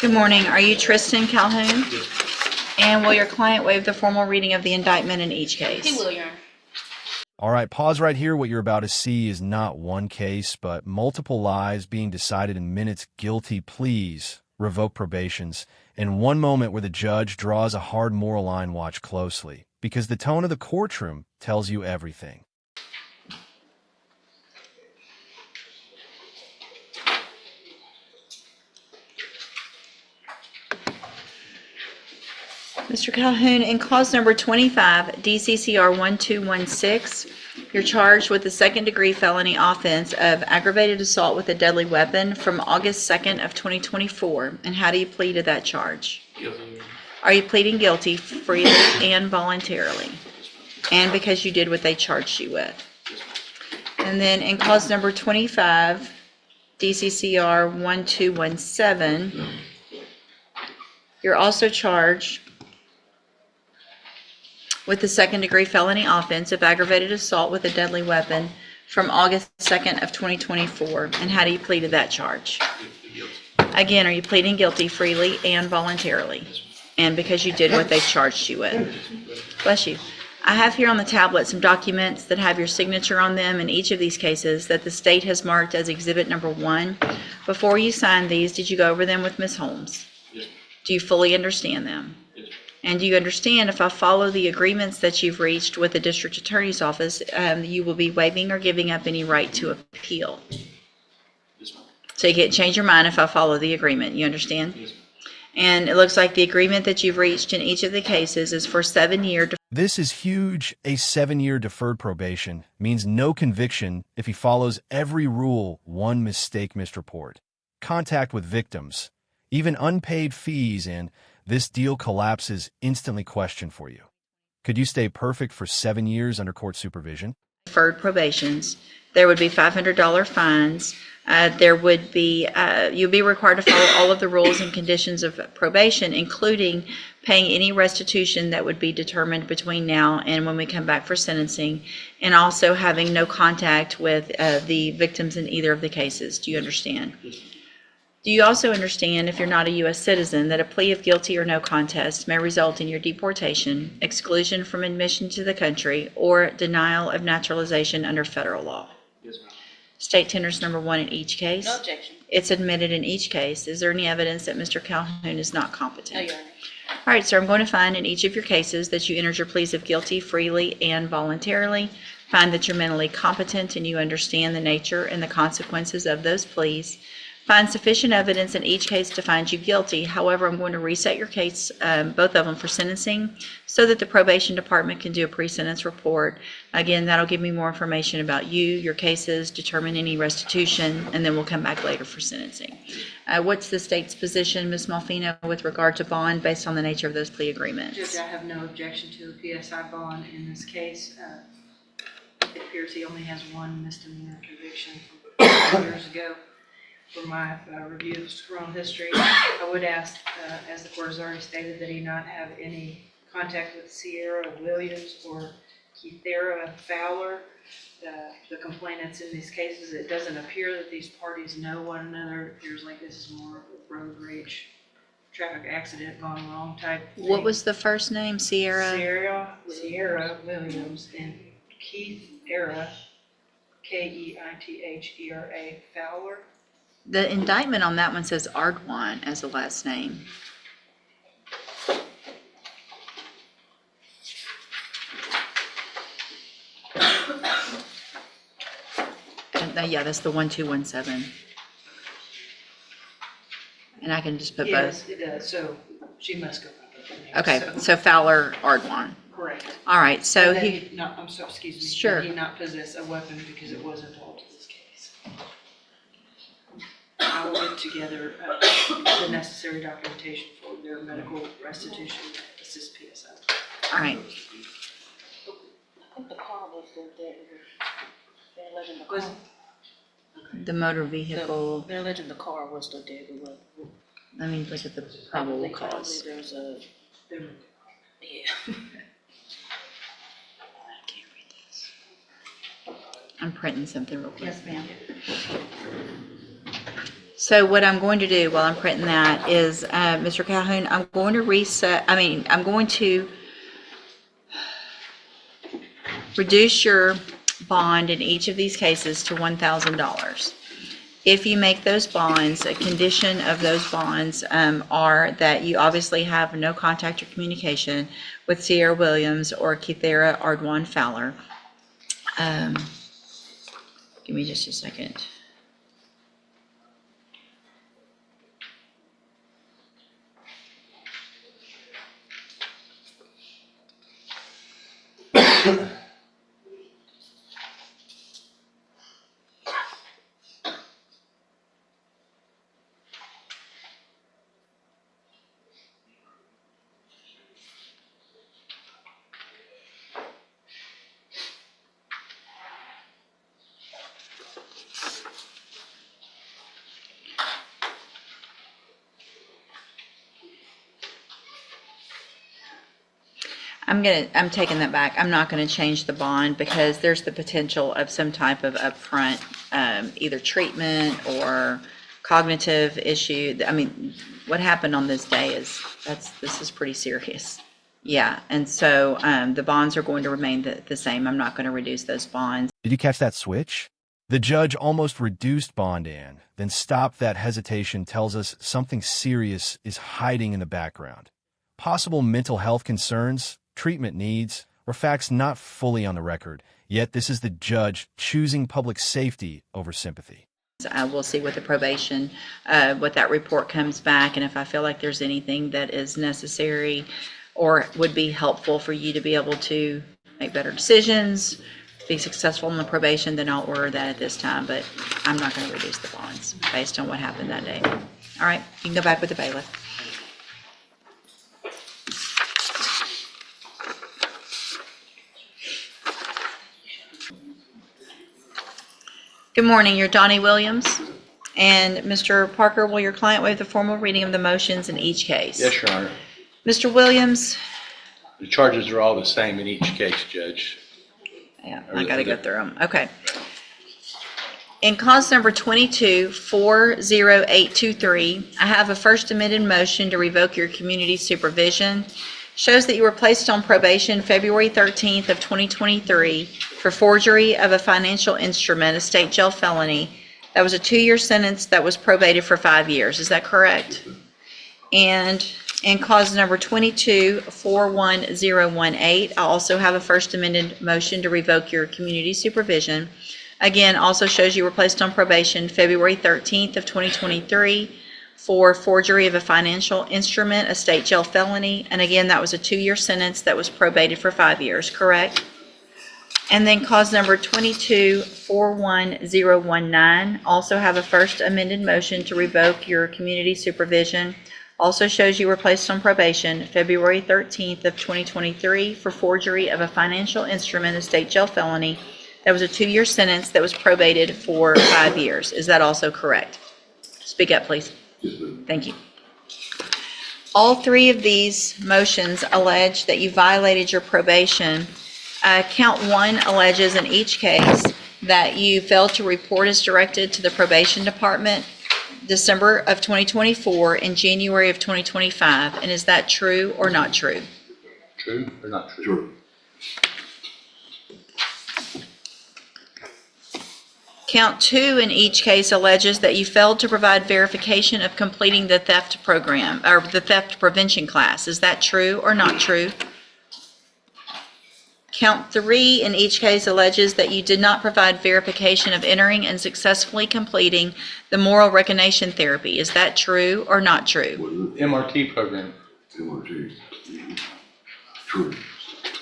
Good morning. Are you Tristan Calhoun? And will your client waive the formal reading of the indictment in each case? He will, Your Honor. All right, pause right here. What you're about to see is not one case, but multiple lies being decided in minutes, guilty pleas, revoked probations, and one moment where the judge draws a hard moral line. Watch closely, because the tone of the courtroom tells you everything. Mr. Calhoun, in clause number 25, DCCR 1216, you're charged with the second-degree felony offense of aggravated assault with a deadly weapon from August 2nd of 2024. And how do you plead to that charge? Guilty. Are you pleading guilty freely and voluntarily? And because you did what they charged you with. And then in clause number 25, DCCR 1217, you're also charged with the second-degree felony offense of aggravated assault with a deadly weapon from August 2nd of 2024. And how do you plead to that charge? Guilty. Again, are you pleading guilty freely and voluntarily? And because you did what they charged you with. Bless you. I have here on the tablet some documents that have your signature on them in each of these cases that the state has marked as exhibit number 1. Before you signed these, did you go over them with Ms. Holmes? Yes. Do you fully understand them? Yes. And do you understand if I follow the agreements that you've reached with the district attorney's office, you will be waiving or giving up any right to appeal? Yes, ma'am. So you can't change your mind if I follow the agreement. You understand? Yes, ma'am. And it looks like the agreement that you've reached in each of the cases is for 7-year. This is huge. A 7-year deferred probation means no conviction if he follows every rule. One mistake, missed report, contact with victims, even unpaid fees, and this deal collapses. Instantly question for you. Could you stay perfect for 7 years under court supervision? Deferred probations. There would be $500 fines. There would be, you'd be required to follow all of the rules and conditions of probation, including paying any restitution that would be determined between now and when we come back for sentencing, and also having no contact with the victims in either of the cases. Do you understand? Yes, ma'am. Do you also understand, if you're not a U.S. citizen, that a plea of guilty or no contest may result in your deportation, exclusion from admission to the country, or denial of naturalization under federal law? Yes, ma'am. State tenders number 1 in each case. No objection. It's admitted in each case. Is there any evidence that Mr. Calhoun is not competent? No, Your Honor. All right, sir, I'm going to find in each of your cases that you entered your pleas of guilty freely and voluntarily. Find that you're mentally competent and you understand the nature and the consequences of those pleas. Find sufficient evidence in each case to find you guilty. However, I'm going to reset your case, both of them, for sentencing so that the probation department can do a pre-sentence report. Again, that'll give me more information about you, your cases, determine any restitution, and then we'll come back later for sentencing. What's the state's position, Ms. Malfino, with regard to bond based on the nature of those plea agreements? Judge, I have no objection to the PSI bond in this case. It appears he only has one misdemeanor conviction from years ago. For my review of his criminal history, I would ask, as the court has already stated, that he not have any contact with Sierra Williams or Keithera Fowler, the complainants in these cases. It doesn't appear that these parties know one another. It appears like this is more of a road rage, traffic accident gone wrong type thing. What was the first name, Sierra? Sierra Williams and Keithera, Keithera Fowler. The indictment on that one says Ardwan as the last name. Yeah, that's the 1217. And I can just put Yes, both. it does. So she must go by both names. Okay, so Fowler, Ardwan. Correct. All right, so And then he, not, I'm sorry, excuse me. Sure. Did he not possess a weapon because it was involved in this case? I will get together the necessary documentation for their medical restitution assist PSI. all right. I think the car was still dead. They're alleging the Was- car. The motor vehicle, They're alleging the car was still dead. let me look at the probable cause. There's a, There- yeah. I can't read this. I'm printing something real quick. Yes, ma'am. So what I'm going to do while I'm printing that is, Mr. Calhoun, I'm going to reduce your bond in each of these cases to $1,000. If you make those bonds, a condition of those bonds are that you obviously have no contact or communication with Sierra Williams or Kithera Ardwan Fowler. Give me just a second. I'm taking that back. I'm not gonna change the bond because there's the potential of some type of upfront, either treatment or cognitive issue. I mean, what happened on this day this is pretty serious. Yeah, and so, the bonds are going to remain the same. I'm not gonna reduce those bonds. Did you catch that switch? The judge almost reduced bond in, then stopped that hesitation, tells us something serious is hiding in the background. Possible mental health concerns, treatment needs, or facts not fully on the record. Yet this is the judge choosing public safety over sympathy. We'll see what the probation, what that report comes back, and if I feel like there's anything that is necessary or would be helpful for you to be able to make better decisions, be successful in the probation, then I'll order that at this time, but I'm not going to reduce the bonds based on what happened that day. All right, you can go back with the bailiff. Good morning, you're Donnie Williams. And Mr. Parker, will your client waive the formal reading of the motions in each case? Yes, Your Honor. Mr. Williams? The charges are all the same in each case, Judge. Yeah, I gotta go through them. Okay. In cause number 22-40823, I have a first amended motion to revoke your community supervision. Shows that you were placed on probation February 13th of 2023 for forgery of a financial instrument, a state jail felony. That was a 2-year sentence that was probated for 5 years. Is that correct? And in cause number 22-41018, I also have a first amended motion to revoke your community supervision. Again, also shows you were placed on probation February 13th of 2023 for forgery of a financial instrument, a state jail felony. And again, that was a 2-year sentence that was probated for 5 years, correct? And then cause number 22-41019, also have a first amended motion to revoke your community supervision. Also shows you were placed on probation February 13th of 2023 for forgery of a financial instrument, a state jail felony. That was a 2-year sentence that was probated for 5 years. Is that also correct? Speak up, please. Thank you. All 3 of these motions allege that you violated your probation. Count 1 alleges in each case that you failed to report as directed to the probation department December of 2024 and January of 2025. And is that true or not true? True or not true? True. Count 2 in each case alleges that you failed to provide verification of completing the theft program or the theft prevention class. Is that true or not true? Count 3 in each case alleges that you did not provide verification of entering and successfully completing the moral recognition therapy. Is that true or not true? MRT program. MRT. True.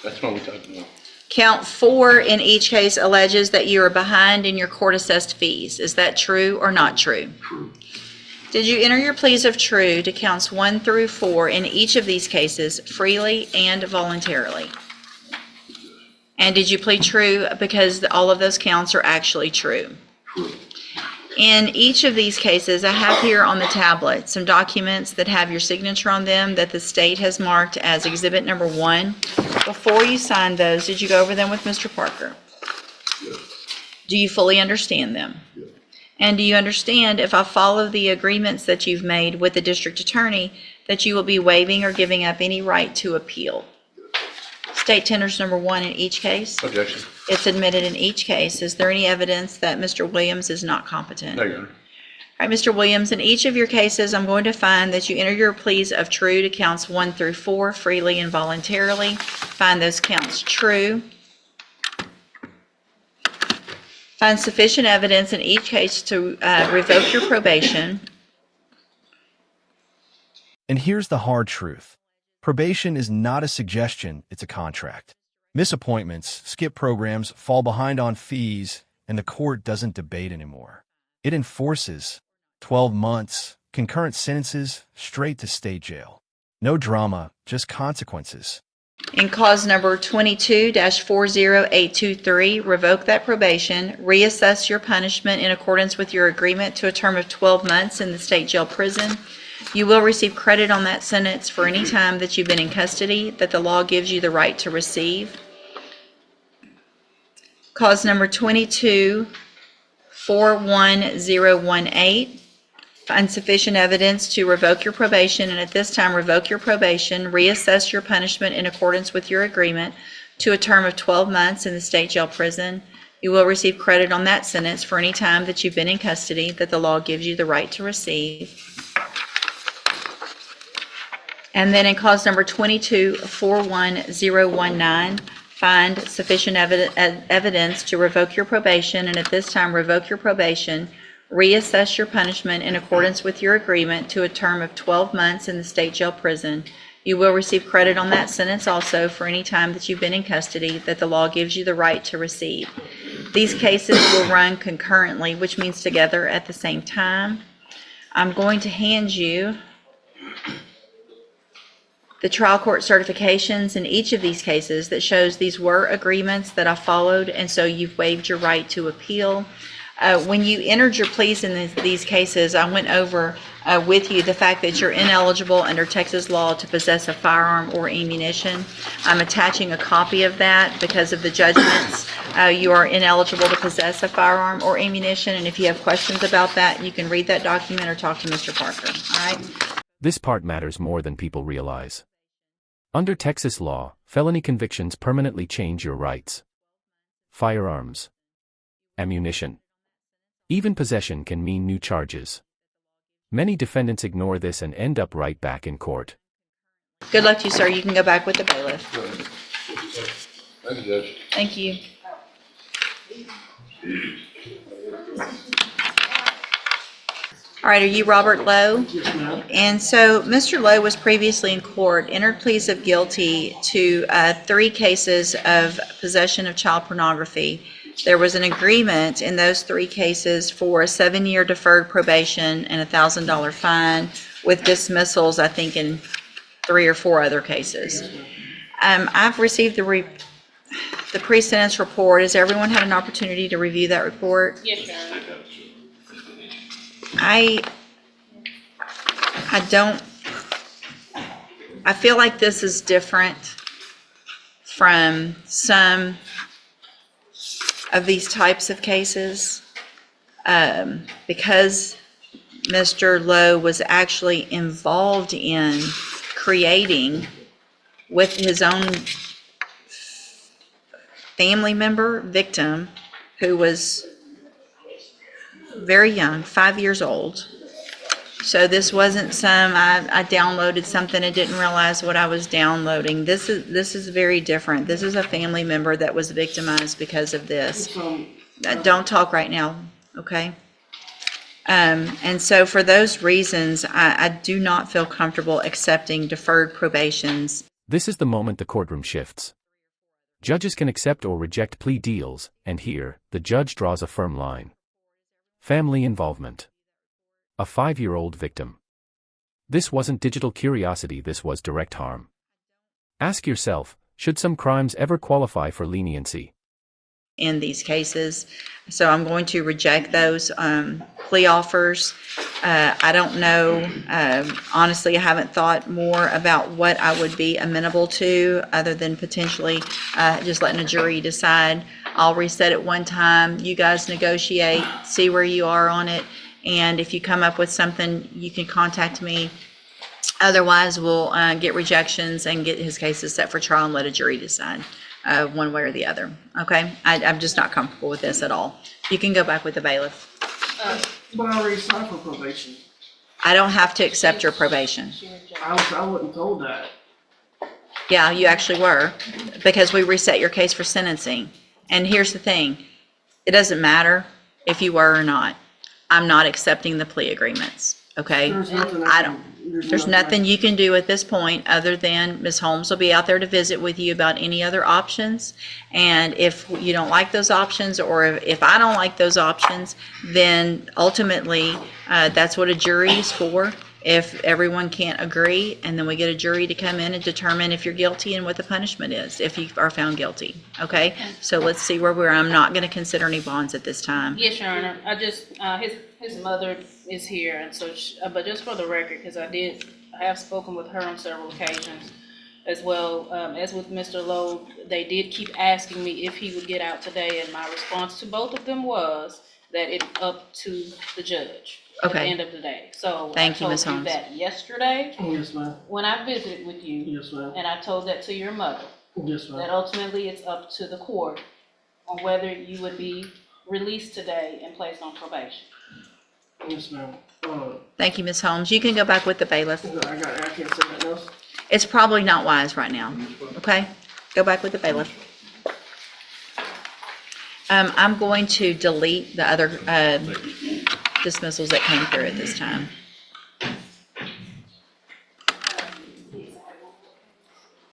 That's what we're talking about. Count 4 in each case alleges that you are behind in your court-assessed fees. Is that true or not true? True. Did you enter your pleas of true to counts 1 through 4 in each of these cases freely and voluntarily? And did you plead true because all of those counts are actually true? True. In each of these cases, I have here on the tablet some documents that have your signature on them that the state has marked as exhibit number 1. Before you signed those, did you go over them with Mr. Parker? Yes. Do you fully understand them? Yes. And do you understand, if I follow the agreements that you've made with the district attorney, that you will be waiving or giving up any right to appeal? State tenders number 1 in each case. Objection. It's admitted in each case. Is there any evidence that Mr. Williams is not competent? No, Your Honor. All right, Mr. Williams, in each of your cases, I'm going to find that you enter your pleas of true to counts 1 through 4 freely and voluntarily. Find those counts true. Find sufficient evidence in each case to revoke your probation. And here's the hard truth. Probation is not a suggestion, it's a contract. Miss appointments, skip programs, fall behind on fees, and the court doesn't debate anymore. It enforces 12 months, concurrent sentences, straight to state jail. No drama, just consequences. In cause number 22-40823, revoke that probation, reassess your punishment in accordance with your agreement to a term of 12 months in the state jail prison. You will receive credit on that sentence for any time that you've been in custody that the law gives you the right to receive. Cause number 22-41018. Find sufficient evidence to revoke your probation, and at this time revoke your probation, reassess your punishment in accordance with your agreement to a term of 12 months in the state jail prison. You will receive credit on that sentence for any time that you've been in custody that the law gives you the right to receive. And then in cause number 22-41019, find sufficient evidence to revoke your probation, and at this time revoke your probation, reassess your punishment in accordance with your agreement to a term of 12 months in the state jail prison. You will receive credit on that sentence also for any time that you've been in custody that the law gives you the right to receive. These cases will run concurrently, which means together at the same time. I'm going to hand you the trial court certifications in each of these cases that shows these were agreements that I followed, and so you've waived your right to appeal. When you entered your pleas in these cases, I went over with you the fact that you're ineligible under Texas law to possess a firearm or ammunition. I'm attaching a copy of that because of the judgments. You are ineligible to possess a firearm or ammunition, and if you have questions about that, you can read that document or talk to Mr. Parker. All right? This part matters more than people realize. Under Texas law, felony convictions permanently change your rights. Firearms, ammunition, even possession can mean new charges. Many defendants ignore this and end up right back in court. Good luck to you, sir. You can go back with the bailiff. Thank you, Judge. Thank you. All right, are you Robert Lowe? And so Mr. Lowe was previously in court, entered pleas of guilty to 3 cases of possession of child pornography. There was an agreement in those 3 cases for a 7-year deferred probation and a $1,000 fine with dismissals, I think, in 3 or 4 other cases. I've received the pre-sentence report. Has everyone had an opportunity to review that report? Yes, Your Honor. I feel like this is different from some of these types of cases because Mr. Lowe was actually involved in creating with his own family member victim who was very young, 5 years old. So this wasn't I downloaded something and didn't realize what I was downloading. This is very different. This is a family member that was victimized because of this. Don't talk right now, okay? And so for those reasons, I do not feel comfortable accepting deferred probations. This is the moment the courtroom shifts. Judges can accept or reject plea deals, and here, the judge draws a firm line. Family involvement. A 5-year-old victim. This wasn't digital curiosity, this was direct harm. Ask yourself, should some crimes ever qualify for leniency? In these cases, so I'm going to reject those plea offers. I don't know, honestly, I haven't thought more about what I would be amenable to other than potentially just letting a jury decide. I'll reset it one time. You guys negotiate, see where you are on it. And if you come up with something, you can contact me. Otherwise, we'll get rejections and get his cases set for trial and let a jury decide one way or the other. Okay? I'm just not comfortable with this at all. You can go back with the bailiff. But I already signed for probation. I don't have to accept your probation. I wasn't told that. Yeah, you actually were, because we reset your case for sentencing. And here's the thing, it doesn't matter if you were or not. I'm not accepting the plea agreements, okay? There's nothing you can do at this point other than Ms. Holmes will be out there to visit with you about any other options. And if you don't like those options, or if I don't like those options, then ultimately, that's what a jury is for. If everyone can't agree, and then we get a jury to come in and determine if you're guilty and what the punishment is, if you are found guilty, okay? So let's see where we're, I'm not gonna consider any bonds at this time. Yes, Your Honor, I just, his mother is here, and so, but just for the record, because I have spoken with her on several occasions, as well, as with Mr. Lowe, they did keep asking me if he would get out today, and my response to both of them was that it's up to the judge. At the Okay. end of the day. So Thank you, I Ms. told you Holmes. that yesterday Yes, ma'am. when I visited with you, Yes, ma'am. and I told that to your mother, Yes, that ma'am. ultimately it's up to the court on whether you would be released today and placed on probation. Yes, ma'am. Thank you, Ms. Holmes. You can go back with the bailiff. I can't say nothing else. It's probably not wise right now, okay? Go back with the bailiff. I'm going to delete the other dismissals that came through at this time.